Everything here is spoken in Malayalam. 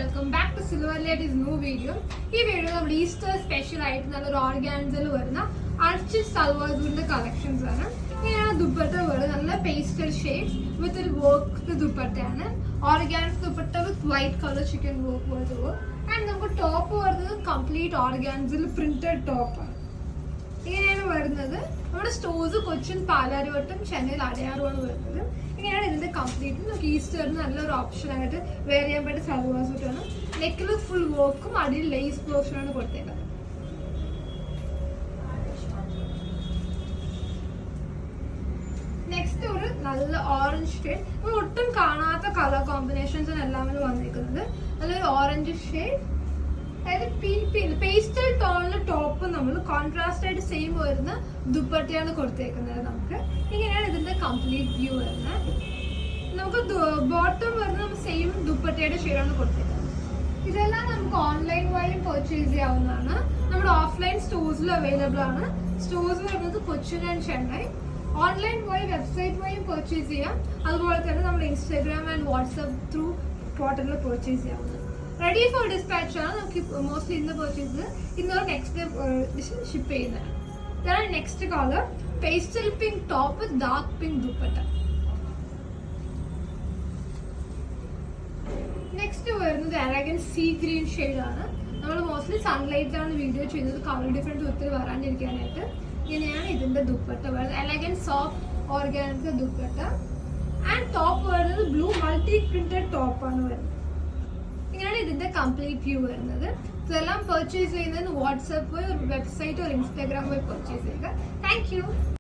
Welcome back to silver ladies new video. ഈ വീഡിയോ നമ്മുടെ ഈസ്റ്റർ സ്പെഷ്യൽ ആയിട്ട് നല്ലൊരു ഓർഗാൻസയിൽ വരുന്ന അർച്ചിഡ് സൽവാർസിന്റെ കളക്ഷൻസ് ആണ്. ഇങ്ങനെയാണ് ദുപ്പട്ട വരുന്നത്. നല്ല പേസ്റ്റൽ ഷെയ്ഡ്സ് വിത്ത് ഒരു വർക്ക് ദുപ്പട്ടയാണ്. ഓർഗാൻസ് ദുപ്പട്ട വിത്ത് വൈറ്റ് കളർ ചിക്കൻ വർക്ക് പോലത്തെ വർക്ക്. ആൻഡ് നമുക്ക് ടോപ്പ് വരുന്നത് കംപ്ലീറ്റ് ഓർഗാൻസിൽ പ്രിന്റഡ് ടോപ്പാണ്. ഇങ്ങനെയാണ് വരുന്നത്. നമ്മുടെ സ്റ്റോഴ്സ് കൊച്ചിൻ, പാലാരിവട്ടം, ചെന്നൈയിൽ, അടയാറുമാണ് വരുന്നത്. ഇങ്ങനെയാണ് ഇതിന്റെ കംപ്ലീറ്റ്. നമുക്ക് ഈസ്റ്ററിന് നല്ലൊരു ഓപ്ഷൻ ആയിട്ട് വെയർ ചെയ്യാൻ പറ്റിയ സൽവാർ സൂട്ടാണ്. നെക്കിൽ ഫുൾ വർക്കും അടിയിൽ ലേസ് പോർഷനാണ് കൊടുത്തേക്കുന്നത്. നെക്സ്റ്റ് ഒരു നല്ല ഓറഞ്ച് ഷെയ്ഡ്. നമ്മൾ ഒട്ടും കാണാത്ത കളർ കോമ്പിനേഷൻസ് എല്ലാം വന്നിരിക്കുന്നത്. നല്ലൊരു ഓറഞ്ച് ഷെയ്ഡ്, അതായത് പേസ്റ്റൽ ടോണില് ടോപ്പ് നമ്മൾ കോൺട്രാസ്റ്റ് ആയിട്ട് സെയിം വരുന്ന ദുപ്പട്ടയാണ് കൊടുത്തേക്കുന്നത്. നമുക്ക് ഇങ്ങനെയാണ് ഇതിന്റെ കംപ്ലീറ്റ് വ്യൂ വരുന്നത്. നമുക്ക് ബോട്ടം വരുന്നത് സെയിം ദുപ്പട്ടയുടെ ഷെയ്ഡാണ് കൊടുത്തേക്കുന്നത്. ഇതെല്ലാം നമുക്ക് ഓൺലൈൻ വഴി പർച്ചേസ് ചെയ്യാവുന്നതാണ്. നമ്മുടെ ഓഫ്ലൈൻ സ്റ്റോഴ്സിൽ അവൈലബിൾ ആണ്. സ്റ്റോഴ്സ് വരുന്നത് കൊച്ചിൻ ആൻഡ് ചെന്നൈ. ഓൺലൈൻ വഴി വെബ്സൈറ്റ് വഴി പർച്ചേസ് ചെയ്യാം. അതുപോലെ തന്നെ നമ്മുടെ ഇൻസ്റ്റാഗ്രാം ആൻഡ് വാട്സ്ആപ്പ് ത്രൂ പോർട്ടലിൽ പർച്ചേസ് ചെയ്യാവുന്നതാണ്. റെഡി ഫോർ ഡിസ്പാച്ച് ആണ്. നമുക്ക് മോസ്റ്റ്ലി ഇന്ന് പർച്ചേസ് ഇന്നൊരു നെക്സ്റ്റ് ഷിപ്പ് ചെയ്യുന്നതാണ്. ഇതാണ് next colour, pastel pink top, dark pink dupatta. Next വരുന്നത് എലഗൻ സീ ഗ്രീൻ ഷെയ്ഡ് ആണ്. നമ്മൾ മോസ്റ്റ്ലി സൺലൈറ്റിലാണ് വീഡിയോ ചെയ്യുന്നത്, കളർ ഡിഫറൻസ് ഒത്തിരി വരാണ്ടിരിക്കാനായിട്ട്. ഇങ്ങനെയാണ് ഇതിന്റെ ദുപ്പട്ട വരുന്നത്. Elegant soft organza dupatta. And top വരുന്നത് ബ്ലൂ മൾട്ടി പ്രിന്റഡ് ടോപ്പാണ് വരുന്നത്. ഇങ്ങനെയാണ് ഇതിന്റെ കംപ്ലീറ്റ് വ്യൂ വരുന്നത്. ഇതെല്ലാം പർച്ചേസ് ചെയ്യുന്നതിന് വാട്സ്ആപ്പ് വഴി, ഒരു വെബ്സൈറ്റ്, ഒരു ഇൻസ്റ്റാഗ്രാം വഴി പർച്ചേസ് ചെയ്യുക. Thank you.